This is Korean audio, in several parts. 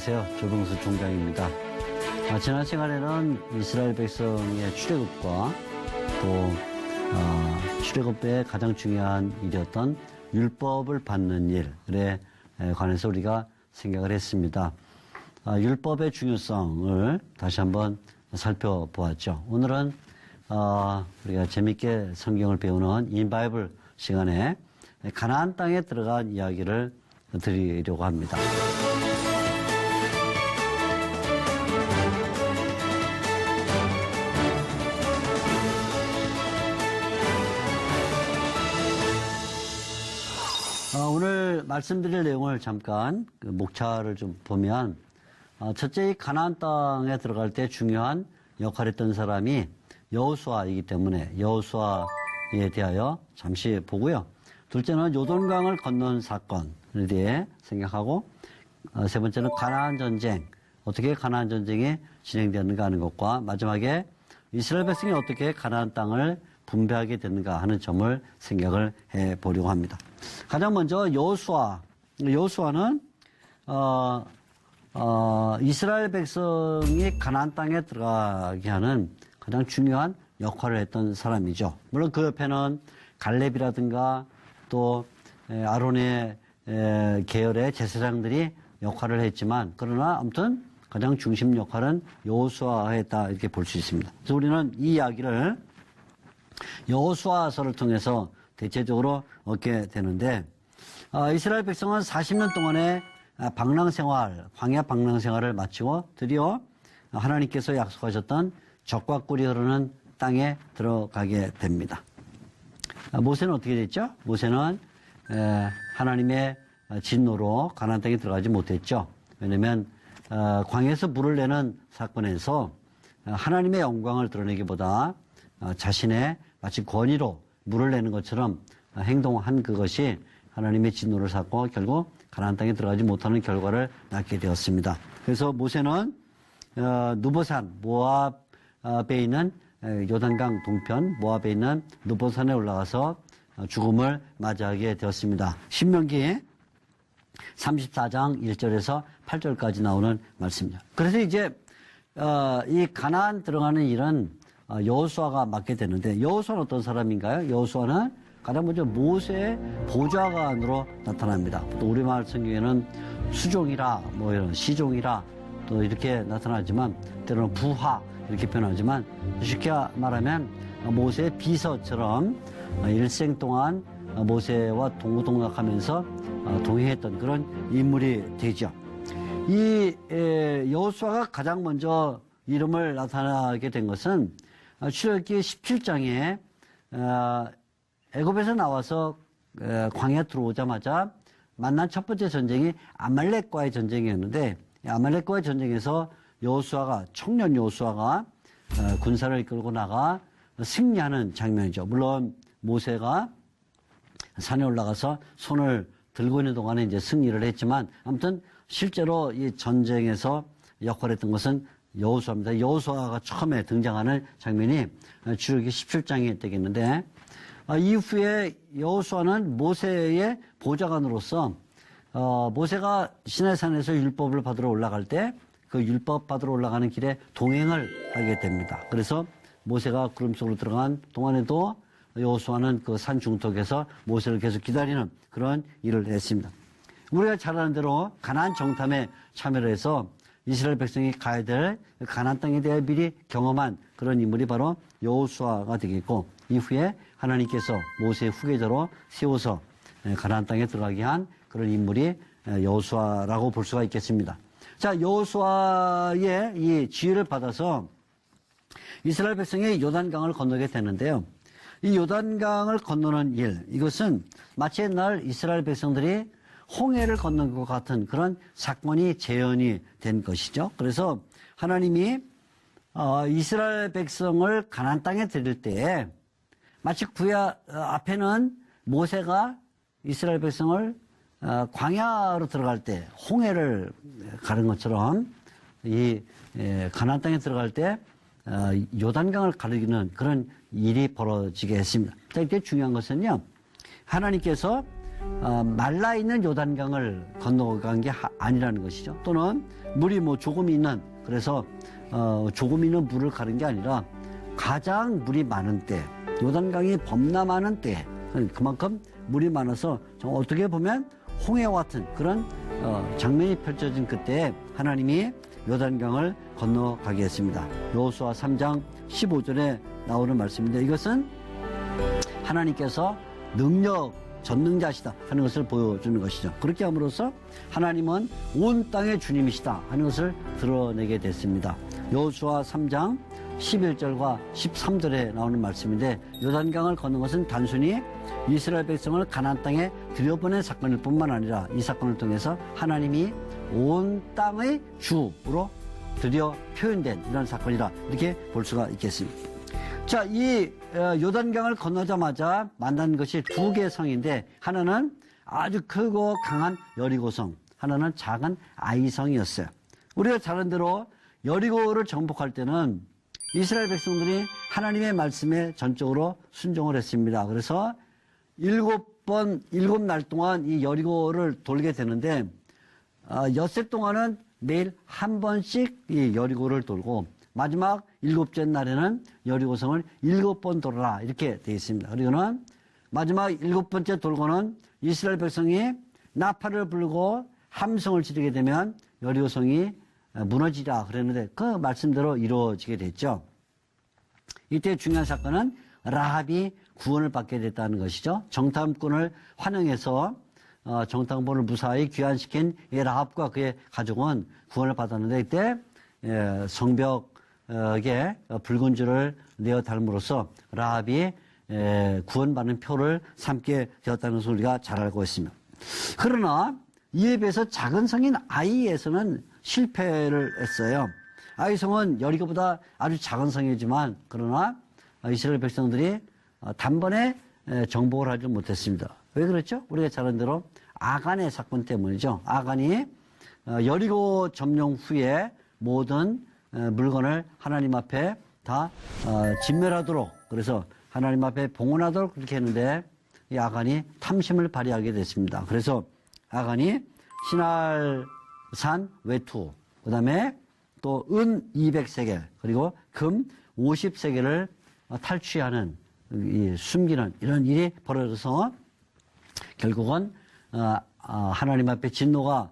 안녕하세요. 조병수 총장입니다. 지난 시간에는 이스라엘 백성의 출애굽과 또 출애굽의 가장 중요한 일이었던 율법을 받는 일에 관해서 우리가 생각을 했습니다. 율법의 중요성을 다시 한번 살펴보았죠. 오늘은 우리가 재밌게 성경을 배우는 인바이블 시간에 가나안 땅에 들어간 이야기를 드리려고 합니다. 오늘 말씀드릴 내용을 잠깐 목차를 좀 보면 첫째 이 가나안 땅에 들어갈 때 중요한 역할을 했던 사람이 여호수아이기 때문에 여호수아에 대하여 잠시 보고요. 둘째는 요단강을 건넌 사건에 대해 생각하고 세 번째는 가나안 전쟁, 어떻게 가나안 전쟁이 진행되는가 하는 것과 마지막에 이스라엘 백성이 어떻게 가나안 땅을 분배하게 되는가 하는 점을 생각을 해보려고 합니다. 가장 먼저 여호수아는 이스라엘 백성이 가나안 땅에 들어가게 하는 가장 중요한 역할을 했던 사람이죠. 물론 그 옆에는 갈렙이라든가 또 아론의 계열의 제사장들이 역할을 했지만 그러나 아무튼 가장 중심 역할은 여호수아가 했다 이렇게 볼 수 있습니다. 그래서 우리는 이 이야기를 여호수아서를 통해서 대체적으로 얻게 되는데 이스라엘 백성은 40년 동안의 광야 방랑 생활을 마치고 드디어 하나님께서 약속하셨던 젖과 꿀이 흐르는 땅에 들어가게 됩니다. 모세는 어떻게 됐죠? 모세는 하나님의 진노로 가나안 땅에 들어가지 못했죠. 왜냐하면 광야에서 물을 내는 사건에서 하나님의 영광을 드러내기보다 자신의 마치 권위로 물을 내는 것처럼 행동한 그것이 하나님의 진노를 샀고 결국 가나안 땅에 들어가지 못하는 결과를 낳게 되었습니다. 그래서 모세는 누보산 모압에 있는 요단강 동편 모압에 있는 누보산에 올라가서 죽음을 맞이하게 되었습니다. 신명기 34장 1절에서 8절까지 나오는 말씀입니다. 그래서 이제 이 가나안 들어가는 일은 여호수아가 맡게 되는데 여호수아는 어떤 사람인가요? 여호수아는 가장 먼저 모세의 보좌관으로 나타납니다. 또 우리말 성경에는 수종이라 뭐 이런 시종이라 또 이렇게 나타나지만 때로는 부하 이렇게 표현하지만 쉽게 말하면 모세의 비서처럼 일생 동안 모세와 동고동락하면서 동행했던 그런 인물이 되죠. 이 여호수아가 가장 먼저 이름을 나타나게 된 것은 출애굽기 17장에 애굽에서 나와서 광야에 들어오자마자 만난 첫 번째 전쟁이 아말렉과의 전쟁이었는데 아말렉과의 전쟁에서 청년 여호수아가 군사를 이끌고 나가 승리하는 장면이죠. 물론 모세가 산에 올라가서 손을 들고 있는 동안에 이제 승리를 했지만 아무튼 실제로 이 전쟁에서 역할했던 것은 여호수아입니다. 여호수아가 처음에 등장하는 장면이 출애굽기 17장이 되겠는데 이후에 여호수아는 모세의 보좌관으로서 모세가 시내산에서 율법을 받으러 올라갈 때 그 율법 받으러 올라가는 길에 동행을 하게 됩니다. 그래서 모세가 구름 속으로 들어간 동안에도 여호수아는 그 산 중턱에서 모세를 계속 기다리는 그런 일을 했습니다. 우리가 잘 아는 대로 가나안 정탐에 참여를 해서 이스라엘 백성이 가야 될 가나안 땅에 대해 미리 경험한 그런 인물이 바로 여호수아가 되겠고 이후에 하나님께서 모세의 후계자로 세워서 가나안 땅에 들어가게 한 그런 인물이 여호수아라고 볼 수가 있겠습니다. 자, 여호수아의 이 지휘를 받아서 이스라엘 백성이 요단강을 건너게 되는데요. 이 요단강을 건너는 일, 이것은 마치 옛날 이스라엘 백성들이 홍해를 건넌 것 같은 그런 사건이 재현이 된 것이죠. 그래서 하나님이 이스라엘 백성을 가나안 땅에 들일 때 마치 앞에는 모세가 이스라엘 백성을 광야로 들어갈 때 홍해를 가는 것처럼 이 가나안 땅에 들어갈 때 요단강을 가르기는 그런 일이 벌어지게 했습니다. 자, 이때 중요한 것은요. 하나님께서 말라 있는 요단강을 건너간 게 아니라는 것이죠. 또는 물이 뭐 조금 있는, 그래서 조금 있는 물을 가른 게 아니라 가장 물이 많은 때, 요단강이 범람하는 때, 그만큼 물이 많아서 어떻게 보면 홍해와 같은 그런 장면이 펼쳐진 그때에 하나님이 요단강을 건너가게 했습니다. 여호수아 3장 15절에 나오는 말씀인데, 이것은 하나님께서 전능자시다 하는 것을 보여주는 것이죠. 그렇게 함으로써 하나님은 온 땅의 주님이시다 하는 것을 드러내게 됐습니다. 여호수아 3장 11절과 13절에 나오는 말씀인데, 요단강을 걷는 것은 단순히 이스라엘 백성을 가나안 땅에 들여보낸 사건일 뿐만 아니라 이 사건을 통해서 하나님이 온 땅의 주로 드디어 표현된 이런 사건이라 이렇게 볼 수가 있겠습니다. 자, 이 요단강을 건너자마자 만난 것이 두 개의 성인데, 하나는 아주 크고 강한 여리고성, 하나는 작은 아이성이었어요. 우리가 잘 아는 대로 여리고를 정복할 때는 이스라엘 백성들이 하나님의 말씀에 전적으로 순종을 했습니다. 그래서 7날 동안 이 여리고를 돌게 되는데, 엿새 동안은 매일 한 번씩 이 여리고를 돌고, 마지막 7째 날에는 여리고성을 7번 돌아라 이렇게 되어 있습니다. 그리고는 마지막 7번째 돌고는 이스라엘 백성이 나팔을 불고 함성을 지르게 되면 여리고성이 무너지라 그랬는데, 그 말씀대로 이루어지게 됐죠. 이때 중요한 사건은 라합이 구원을 받게 됐다는 것이죠. 정탐꾼을 환영해서 정탐꾼을 무사히 귀환시킨 이 라합과 그의 가족은 구원을 받았는데, 이때 성벽에 붉은 줄을 내어 달므로써 라합이 구원받는 표를 삼게 되었다는 것을 우리가 잘 알고 있습니다. 그러나 이에 비해서 작은 성인 아이에서는 실패를 했어요. 아이성은 여리고보다 아주 작은 성이지만, 그러나 이스라엘 백성들이 단번에 정복을 하지 못했습니다. 왜 그렇죠? 우리가 잘 아는 대로 아간의 사건 때문이죠. 아간이 여리고 점령 후에 모든 물건을 하나님 앞에 다 진멸하도록, 그래서 하나님 앞에 봉헌하도록 그렇게 했는데, 이 아간이 탐심을 발휘하게 됐습니다. 그래서 아간이 시날산 외투, 그 다음에 또 은 200세겔, 그리고 금 50세겔을 탈취하는, 숨기는 이런 일이 벌어져서 결국은 하나님 앞에 진노가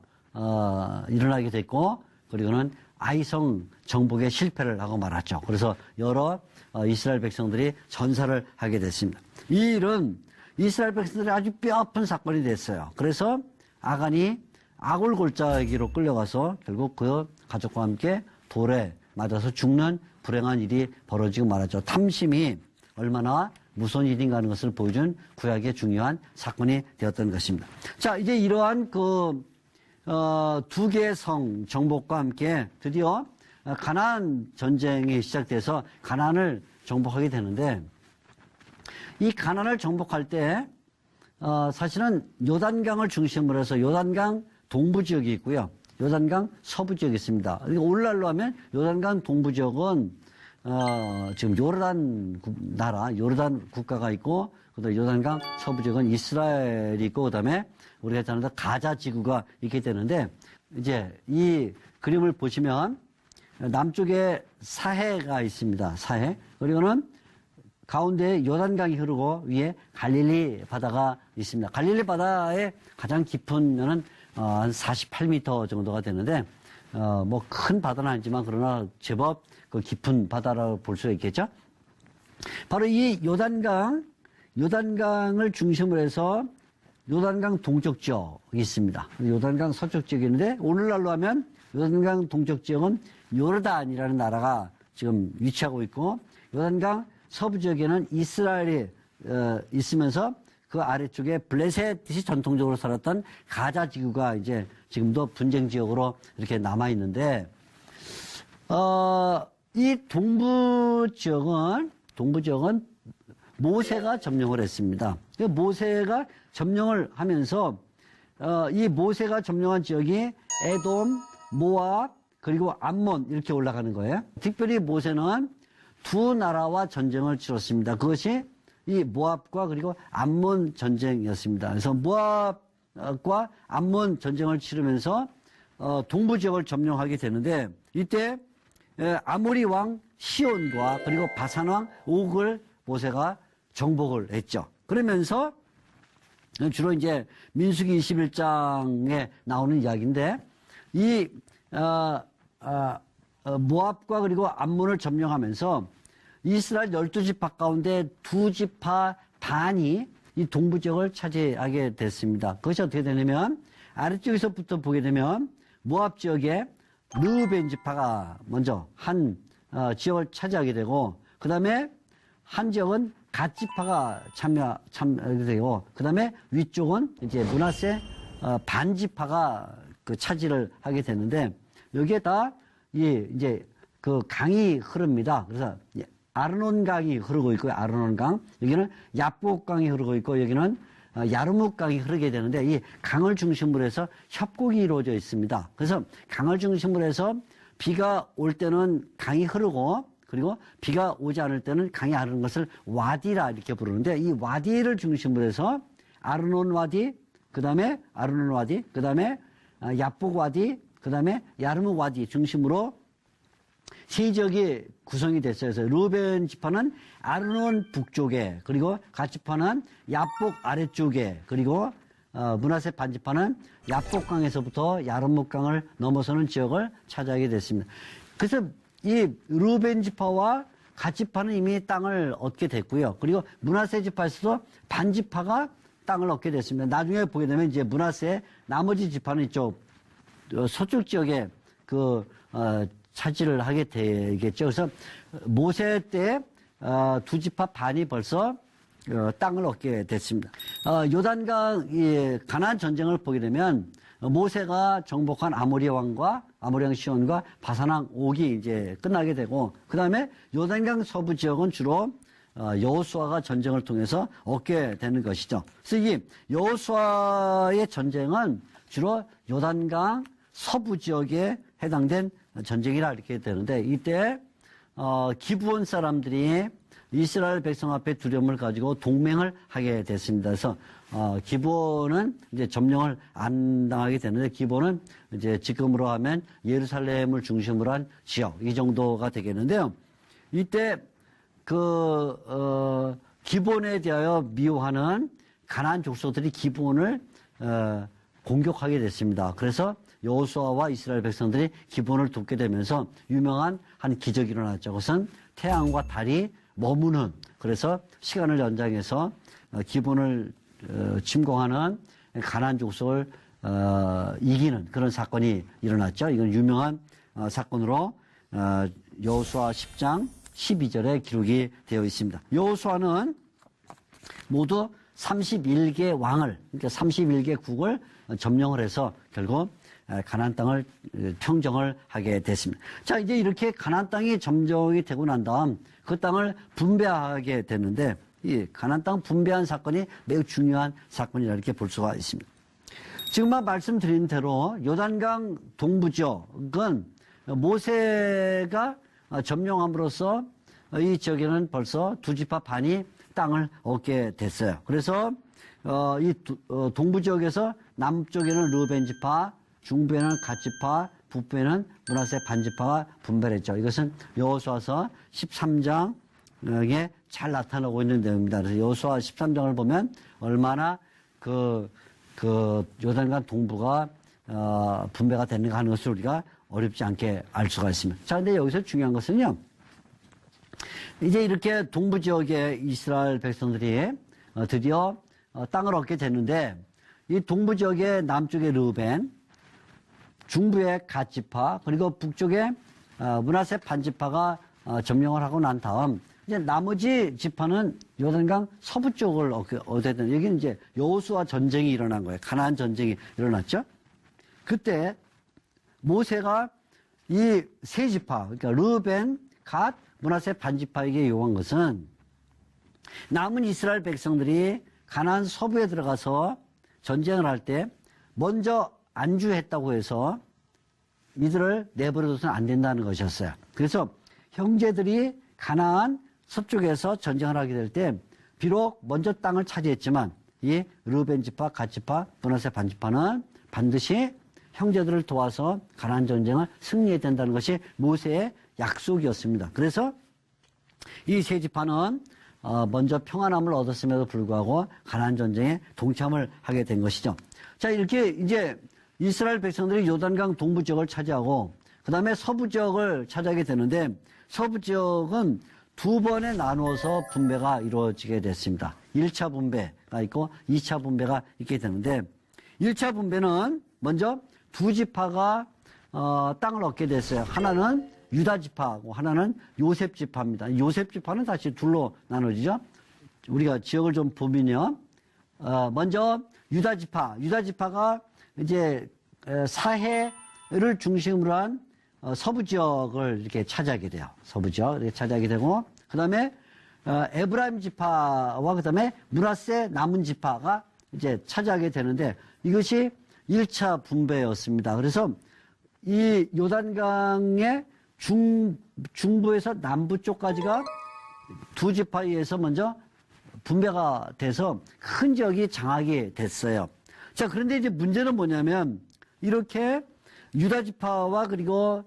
일어나게 됐고, 그리고는 아이성 정복에 실패를 하고 말았죠. 그래서 여러 이스라엘 백성들이 전사를 하게 됐습니다. 이 일은 이스라엘 백성들이 아주 뼈아픈 사건이 됐어요. 그래서 아간이 아골골짜기로 끌려가서 결국 그 가족과 함께 돌에 맞아서 죽는 불행한 일이 벌어지고 말았죠. 탐심이 얼마나 무서운 일인가 하는 것을 보여준 구약의 중요한 사건이 되었던 것입니다. 자, 이제 이러한 두 개의 성 정복과 함께 드디어 가나안 전쟁이 시작돼서 가나안을 정복하게 되는데, 이 가나안을 정복할 때 사실은 요단강을 중심으로 해서 요단강 동부 지역이 있고요, 요단강 서부 지역이 있습니다. 그러니까 오늘날로 하면 요단강 동부 지역은 지금 요르단 나라, 요르단 국가가 있고, 그다음에 요단강 서부 지역은 이스라엘이 있고, 그다음에 우리가 잘 아는 가자 지구가 있게 되는데, 이제 이 그림을 보시면 남쪽에 사해가 있습니다. 사해. 그리고는 가운데 요단강이 흐르고 위에 갈릴리 바다가 있습니다. 갈릴리 바다의 가장 깊은 면은 한 48m 정도가 되는데, 뭐 큰 바다는 아니지만 그러나 제법 그 깊은 바다라고 볼 수 있겠죠. 바로 이 요단강을 중심으로 해서 요단강 동쪽 지역이 있습니다. 요단강 서쪽 지역이 있는데, 오늘날로 하면 요단강 동쪽 지역은 요르단이라는 나라가 지금 위치하고 있고, 요단강 서부 지역에는 이스라엘이 있으면서 그 아래쪽에 블레셋이 전통적으로 살았던 가자 지구가 이제 지금도 분쟁 지역으로 이렇게 남아 있는데, 이 동부 지역은 모세가 점령을 했습니다. 모세가 점령을 하면서 이 모세가 점령한 지역이 에돔, 모압, 그리고 암몬 이렇게 올라가는 거예요. 특별히 모세는 두 나라와 전쟁을 치렀습니다. 그것이 이 모압과 그리고 암몬 전쟁이었습니다. 그래서 모압과 암몬 전쟁을 치르면서 동부 지역을 점령하게 되는데 이때 아모리 왕 시온과 그리고 바산 왕 옥을 모세가 정복을 했죠. 그러면서 주로 이제 민수기 21장에 나오는 이야기인데 이 모압과 그리고 암몬을 점령하면서 이스라엘 12지파 가운데 2지파 반이 이 동부 지역을 차지하게 됐습니다. 그것이 어떻게 되냐면 아래쪽에서부터 보게 되면 모압 지역에 르우벤 지파가 먼저 한 지역을 차지하게 되고 그 다음에 한 지역은 갓 지파가 참여하게 되고 그 다음에 위쪽은 이제 므낫세 반 지파가 그 차지를 하게 되는데 여기에 다 이제 그 강이 흐릅니다. 그래서 아르논 강이 흐르고 있고요. 아르논 강. 여기는 야복 강이 흐르고 있고 여기는 야르묵 강이 흐르게 되는데 이 강을 중심으로 해서 협곡이 이루어져 있습니다. 그래서 강을 중심으로 해서 비가 올 때는 강이 흐르고 그리고 비가 오지 않을 때는 강이 흐르는 것을 와디라 이렇게 부르는데 이 와디를 중심으로 해서 아르논 와디, 그 다음에 아르논 와디, 그 다음에 야복 와디, 그 다음에 야르묵 와디 중심으로 세 지역이 구성이 됐어요. 그래서 루벤 지파는 아르논 북쪽에 그리고 갓 지파는 야복 아래쪽에 그리고 므낫세 반 지파는 야복강에서부터 야르묵강을 넘어서는 지역을 차지하게 됐습니다. 그래서 이 루벤 지파와 갓 지파는 이미 땅을 얻게 됐고요. 그리고 므낫세 지파에서도 반 지파가 땅을 얻게 됐습니다. 나중에 보게 되면 이제 므낫세 나머지 지파는 이쪽 서쪽 지역에 차지를 하게 되겠죠. 그래서 모세 때 2지파 반이 벌써 땅을 얻게 됐습니다. 요단강 가나안 전쟁을 보게 되면 모세가 정복한 아모리 왕 시온과 바산 왕 옥이 이제 끝나게 되고 그 다음에 요단강 서부 지역은 주로 여호수아가 전쟁을 통해서 얻게 되는 것이죠. 그래서 이 여호수아의 전쟁은 주로 요단강 서부 지역에 해당된 전쟁이라 이렇게 되는데 이때 기브온 사람들이 이스라엘 백성 앞에 두려움을 가지고 동맹을 하게 됐습니다. 그래서 기브온은 이제 점령을 안 당하게 되는데 기브온은 이제 지금으로 하면 예루살렘을 중심으로 한 지역 이 정도가 되겠는데요. 이때 기브온에 대하여 미워하는 가나안 족속들이 기브온을 공격하게 됐습니다. 그래서 여호수아와 이스라엘 백성들이 기브온을 돕게 되면서 유명한 한 기적이 일어났죠. 그것은 태양과 달이 머무는 그래서 시간을 연장해서 기브온을 침공하는 가나안 족속을 이기는 그런 사건이 일어났죠. 이건 유명한 사건으로 여호수아 10장 12절에 기록이 되어 있습니다. 여호수아는 모두 31개 왕을 그러니까 31개 국을 점령을 해서 결국 가나안 땅을 평정을 하게 됐습니다. 자, 이제 이렇게 가나안 땅이 점령이 되고 난 다음 그 땅을 분배하게 됐는데 이 가나안 땅 분배한 사건이 매우 중요한 사건이라 이렇게 볼 수가 있습니다. 지금 말씀드린 대로 요단강 동부 지역은 모세가 점령함으로써 이 지역에는 벌써 2지파 반이 땅을 얻게 됐어요. 그래서 이 동부 지역에서 남쪽에는 르우벤 지파, 중부에는 갓 지파, 북부에는 므낫세 반 지파가 분배했죠. 이것은 여호수아서 13장에 잘 나타나고 있는 내용입니다. 그래서 여호수아 13장을 보면 얼마나 요단강 동부가 분배가 되는가 하는 것을 우리가 어렵지 않게 알 수가 있습니다. 자, 근데 여기서 중요한 것은요. 이제 이렇게 동부 지역의 이스라엘 백성들이 드디어 땅을 얻게 됐는데 이 동부 지역의 남쪽의 르우벤, 중부의 갓 지파, 그리고 북쪽에 므낫세 반 지파가 점령을 하고 난 다음 이제 나머지 지파는 요단강 서부 쪽을 얻게 되는 여기는 이제 여호수아 전쟁이 일어난 거예요. 가나안 전쟁이 일어났죠. 그때 모세가 이 세 지파, 그러니까 르우벤, 갓, 므낫세 반 지파에게 요구한 것은 남은 이스라엘 백성들이 가나안 서부에 들어가서 전쟁을 할 때 먼저 안주했다고 해서 이들을 내버려둬서는 안 된다는 것이었어요. 그래서 형제들이 가나안 서쪽에서 전쟁을 하게 될 때 비록 먼저 땅을 차지했지만 이 르벤 지파, 갓 지파, 므낫세 반 지파는 반드시 형제들을 도와서 가나안 전쟁을 승리해야 된다는 것이 모세의 약속이었습니다. 그래서 이 세 지파는 먼저 평안함을 얻었음에도 불구하고 가나안 전쟁에 동참을 하게 된 것이죠. 자, 이렇게 이제 이스라엘 백성들이 요단강 동부 지역을 차지하고 그다음에 서부 지역을 차지하게 되는데 서부 지역은 두 번에 나누어서 분배가 이루어지게 됐습니다. 1차 분배가 있고 2차 분배가 있게 되는데 1차 분배는 먼저 두 지파가 땅을 얻게 됐어요. 하나는 유다 지파하고 하나는 요셉 지파입니다. 요셉 지파는 다시 둘로 나눠지죠. 우리가 지역을 좀 보면요. 먼저 유다 지파가 이제 사해를 중심으로 한 서부 지역을 이렇게 차지하게 돼요. 서부 지역 이렇게 차지하게 되고 그다음에 에브라임 지파와 그다음에 므낫세 남은 지파가 이제 차지하게 되는데 이것이 1차 분배였습니다. 그래서 이 요단강의 중부에서 남부 쪽까지가 두 지파에 의해서 먼저 분배가 돼서 큰 지역이 장악이 됐어요. 자, 그런데 이제 문제는 뭐냐면 이렇게 유다 지파와 그리고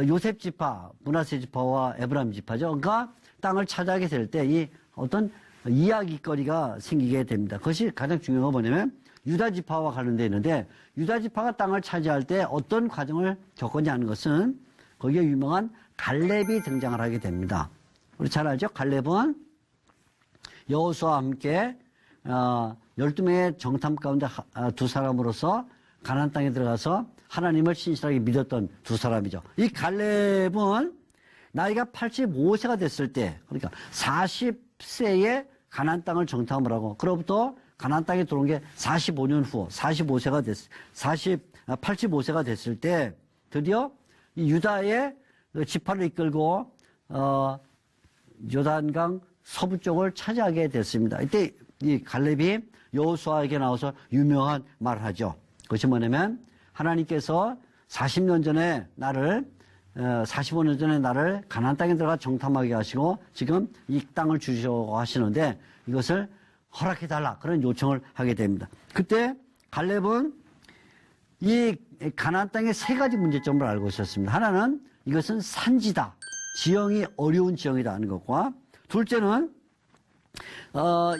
요셉 지파, 므낫세 지파와 에브라임 지파죠. 그러니까 땅을 차지하게 될 때 이 어떤 이야기거리가 생기게 됩니다. 그것이 가장 중요한 건 뭐냐면 유다 지파와 관련되어 있는데 유다 지파가 땅을 차지할 때 어떤 과정을 겪었냐 하는 것은 거기에 유명한 갈렙이 등장을 하게 됩니다. 우리 잘 알죠? 갈렙은 여호수아와 함께 12명의 정탐 가운데 두 사람으로서 가나안 땅에 들어가서 하나님을 신실하게 믿었던 두 사람이죠. 이 갈렙은 나이가 85세가 됐을 때, 그러니까 40세에 가나안 땅을 정탐을 하고, 그로부터 가나안 땅에 들어온 게 45년 후, 85세가 됐을 때, 드디어 이 유다의 지파를 이끌고, 요단강 서부 쪽을 차지하게 됐습니다. 이때 이 갈렙이 여호수아에게 나와서 유명한 말을 하죠. 그것이 뭐냐면, 하나님께서 40년 전에 45년 전에 나를 가나안 땅에 들어가 정탐하게 하시고 지금 이 땅을 주시려고 하시는데 이것을 허락해달라 그런 요청을 하게 됩니다. 그때 갈렙은 이 가나안 땅의 세 가지 문제점을 알고 있었습니다. 하나는 이것은 산지다. 지형이 어려운 지형이다 하는 것과 둘째는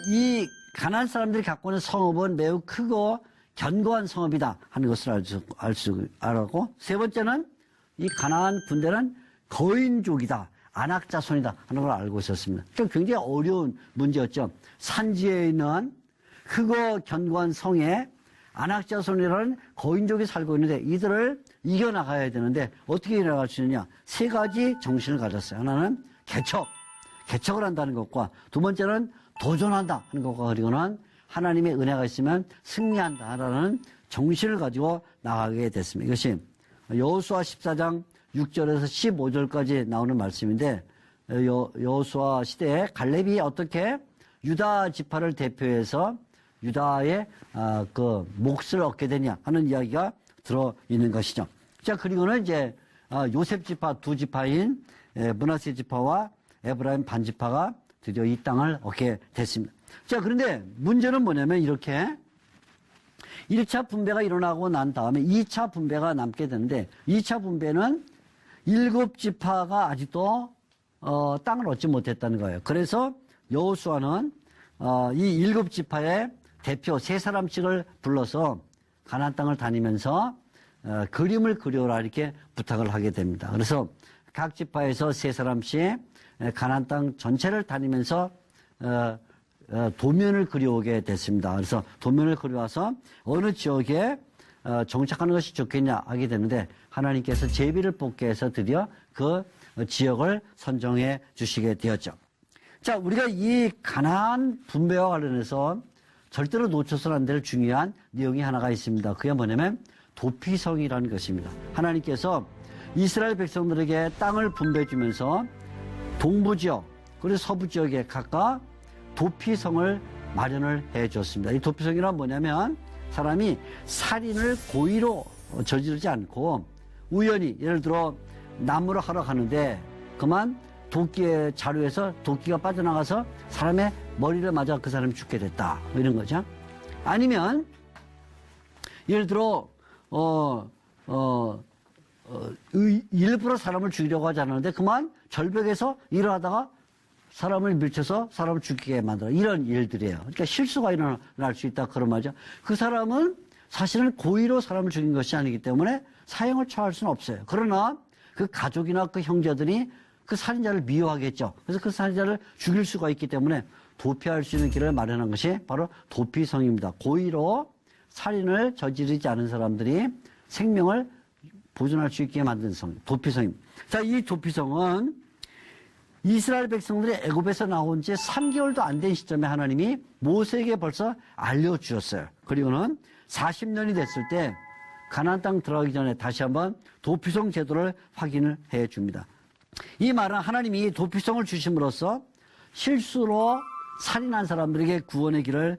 이 가나안 사람들이 갖고 있는 성읍은 매우 크고 견고한 성읍이다 하는 것을 알고 세 번째는 이 가나안 군대는 거인족이다, 안악자손이다 하는 걸 알고 있었습니다. 그러니까 굉장히 어려운 문제였죠. 산지에 있는 크고 견고한 성에 안악자손이라는 거인족이 살고 있는데 이들을 이겨나가야 되는데 어떻게 이겨나갈 수 있느냐. 세 가지 정신을 가졌어요. 하나는 개척을 한다는 것과 두 번째는 도전한다 하는 것과 그리고는 하나님의 은혜가 있으면 승리한다라는 정신을 가지고 나가게 됐습니다. 이것이 여호수아 14장 6절에서 15절까지 나오는 말씀인데 여호수아 시대에 갈렙이 어떻게 유다 지파를 대표해서 유다의 그 몫을 얻게 되냐 하는 이야기가 들어 있는 것이죠. 자, 그리고는 이제 요셉 지파 두 지파인 므낫세 지파와 에브라임 반 지파가 드디어 이 땅을 얻게 됐습니다. 자, 그런데 문제는 뭐냐면 이렇게 1차 분배가 일어나고 난 다음에 2차 분배가 남게 되는데 2차 분배는 7지파가 아직도 땅을 얻지 못했다는 거예요. 그래서 여호수아는 이 7지파의 대표 세 사람씩을 불러서 가나안 땅을 다니면서 그림을 그려라 이렇게 부탁을 하게 됩니다. 그래서 각 지파에서 세 사람씩 가나안 땅 전체를 다니면서 도면을 그려오게 됐습니다. 그래서 도면을 그려와서 어느 지역에 정착하는 것이 좋겠냐 하게 되는데 하나님께서 제비를 뽑게 해서 드디어 그 지역을 선정해 주시게 되었죠. 자, 우리가 이 가나안 분배와 관련해서 절대로 놓쳐서는 안 될 중요한 내용이 하나가 있습니다. 그게 뭐냐면 도피성이라는 것입니다. 하나님께서 이스라엘 백성들에게 땅을 분배해 주면서 동부 지역 그리고 서부 지역에 각각 도피성을 마련을 해 줬습니다. 이 도피성이란 뭐냐면 사람이 살인을 고의로 저지르지 않고 우연히 예를 들어 나무를 하러 가는데 그만 도끼의 자루에서 도끼가 빠져나가서 사람의 머리를 맞아 그 사람이 죽게 됐다. 뭐 이런 거죠. 아니면 예를 들어 일부러 사람을 죽이려고 하지 않았는데 그만 절벽에서 일을 하다가 사람을 밀쳐서 사람을 죽이게 만들어. 이런 일들이에요. 그러니까 실수가 일어날 수 있다. 그런 말이죠. 그 사람은 사실은 고의로 사람을 죽인 것이 아니기 때문에 사형을 처할 수는 없어요. 그러나 그 가족이나 그 형제들이 그 살인자를 미워하겠죠. 그래서 그 살인자를 죽일 수가 있기 때문에 도피할 수 있는 길을 마련한 것이 바로 도피성입니다. 고의로 살인을 저지르지 않은 사람들이 생명을 보존할 수 있게 만든 성, 도피성입니다. 자, 이 도피성은 이스라엘 백성들이 애굽에서 나온 지 3개월도 안 된 시점에 하나님이 모세에게 벌써 알려주셨어요. 그리고는 40년이 됐을 때 가나안 땅 들어가기 전에 다시 한번 도피성 제도를 확인을 해 줍니다. 이 말은 하나님이 도피성을 주심으로써 실수로 살인한 사람들에게 구원의 길을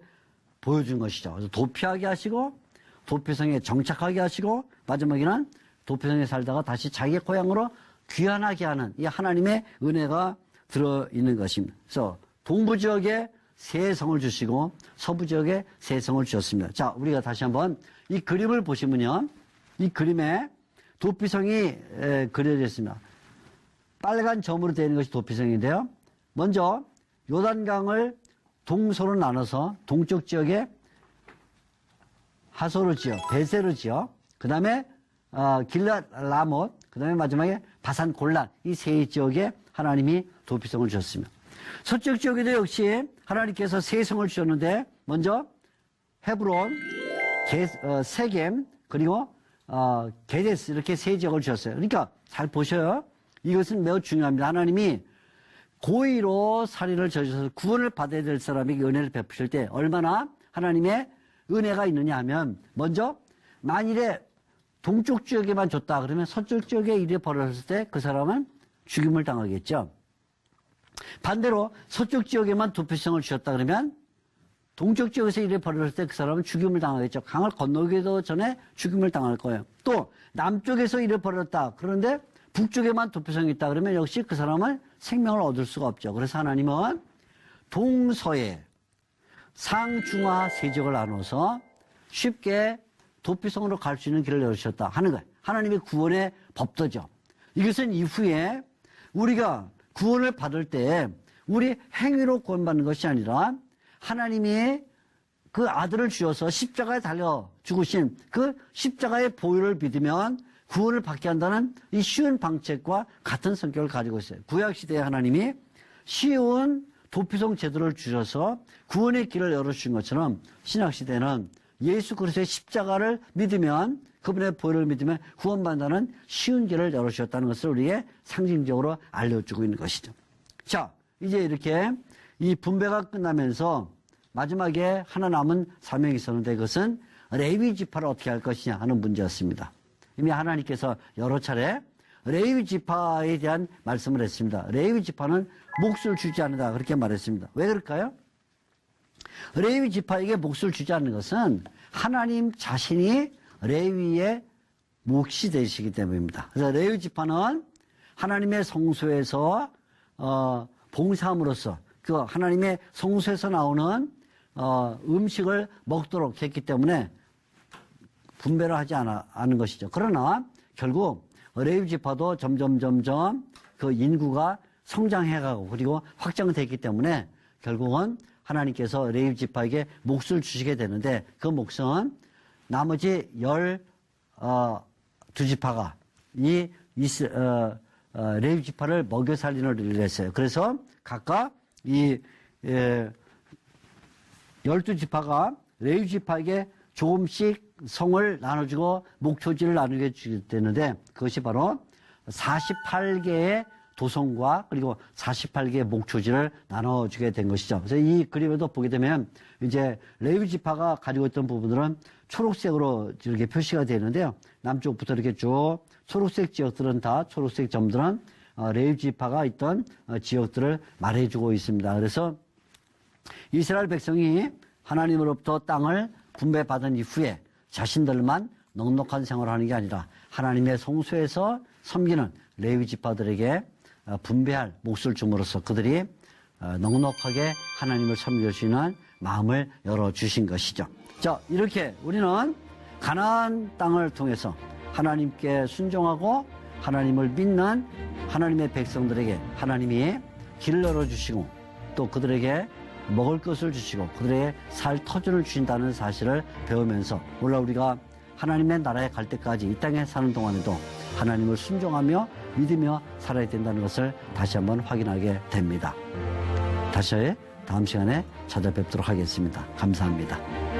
보여준 것이죠. 그래서 도피하게 하시고 도피성에 정착하게 하시고 마지막에는 도피성에 살다가 다시 자기 고향으로 귀환하게 하는 이 하나님의 은혜가 들어있는 것입니다. 그래서 동부 지역에 세 성을 주시고 서부 지역에 세 성을 주셨습니다. 자, 우리가 다시 한번 이 그림을 보시면요. 이 그림에 도피성이 그려져 있습니다. 빨간 점으로 되어 있는 것이 도피성인데요. 먼저 요단강을 동서로 나눠서 동쪽 지역에 하소르 지역, 베세르 지역, 그 다음에 길랏 라못, 그 다음에 마지막에 바산 골란, 이 세 지역에 하나님이 도피성을 주셨습니다. 서쪽 지역에도 역시 하나님께서 세 성을 주셨는데 먼저 헤브론, 세겜, 그리고 게데스 이렇게 세 지역을 주셨어요. 그러니까 잘 보셔요. 이것은 매우 중요합니다. 하나님이 고의로 살인을 저질러서 구원을 받아야 될 사람에게 은혜를 베푸실 때 얼마나 하나님의 은혜가 있느냐 하면 먼저 만일에 동쪽 지역에만 줬다 그러면 서쪽 지역에 일이 벌어졌을 때 그 사람은 죽임을 당하겠죠. 반대로 서쪽 지역에만 도피성을 주셨다 그러면 동쪽 지역에서 일이 벌어졌을 때 그 사람은 죽임을 당하겠죠. 강을 건너기도 전에 죽임을 당할 거예요. 또 남쪽에서 일이 벌어졌다 그런데 북쪽에만 도피성이 있다 그러면 역시 그 사람은 생명을 얻을 수가 없죠. 그래서 하나님은 동서에 상중하 세 지역을 나눠서 쉽게 도피성으로 갈 수 있는 길을 열으셨다 하는 거예요. 하나님의 구원의 법도죠. 이것은 이후에 우리가 구원을 받을 때 우리 행위로 구원받는 것이 아니라 하나님이 그 아들을 주셔서 십자가에 달려 죽으신 그 십자가의 보혈을 믿으면 구원을 받게 한다는 이 쉬운 방책과 같은 성격을 가지고 있어요. 구약시대에 하나님이 쉬운 도피성 제도를 주셔서 구원의 길을 열어주신 것처럼 신약시대는 예수 그리스도의 십자가를 믿으면 그분의 보혈을 믿으면 구원받는 쉬운 길을 열어주셨다는 것을 우리에게 상징적으로 알려주고 있는 것이죠. 자, 이제 이렇게 이 분배가 끝나면서 마지막에 하나 남은 사명이 있었는데 그것은 레위 지파를 어떻게 할 것이냐 하는 문제였습니다. 이미 하나님께서 여러 차례 레위 지파에 대한 말씀을 했습니다. 레위 지파는 몫을 주지 않는다 그렇게 말했습니다. 왜 그럴까요? 레위 지파에게 몫을 주지 않는 것은 하나님 자신이 레위의 몫이 되시기 때문입니다. 그래서 레위 지파는 하나님의 성소에서 봉사함으로써 그 하나님의 성소에서 나오는 음식을 먹도록 했기 때문에 분배를 하지 않은 것이죠. 그러나 결국 레위 지파도 점점 그 인구가 성장해가고 그리고 확장됐기 때문에 결국은 하나님께서 레위 지파에게 몫을 주시게 되는데 그 몫은 나머지 12지파가 이 레위 지파를 먹여 살리는 일을 했어요. 그래서 각각 이 12지파가 레위 지파에게 조금씩 성을 나눠주고 목초지를 나누게 되는데 그것이 바로 48개의 도성과 그리고 48개의 목초지를 나눠주게 된 것이죠. 그래서 이 그림에도 보게 되면 이제 레위 지파가 가지고 있던 부분들은 초록색으로 이렇게 표시가 되어 있는데요. 남쪽부터 이렇게 쭉 초록색 지역들은 다 초록색 점들은 레위 지파가 있던 지역들을 말해주고 있습니다. 그래서 이스라엘 백성이 하나님으로부터 땅을 분배받은 이후에 자신들만 넉넉한 생활을 하는 게 아니라 하나님의 성소에서 섬기는 레위 지파들에게 분배할 몫을 줌으로써 그들이 넉넉하게 하나님을 섬길 수 있는 마음을 열어주신 것이죠. 자, 이렇게 우리는 가나안 땅을 통해서 하나님께 순종하고 하나님을 믿는 하나님의 백성들에게 하나님이 길을 열어주시고 또 그들에게 먹을 것을 주시고 그들에게 살 터전을 주신다는 사실을 배우면서 물론 우리가 하나님의 나라에 갈 때까지 이 땅에 사는 동안에도 하나님을 순종하며 믿으며 살아야 된다는 것을 다시 한번 확인하게 됩니다. 다시 다음 시간에 찾아뵙도록 하겠습니다. 감사합니다.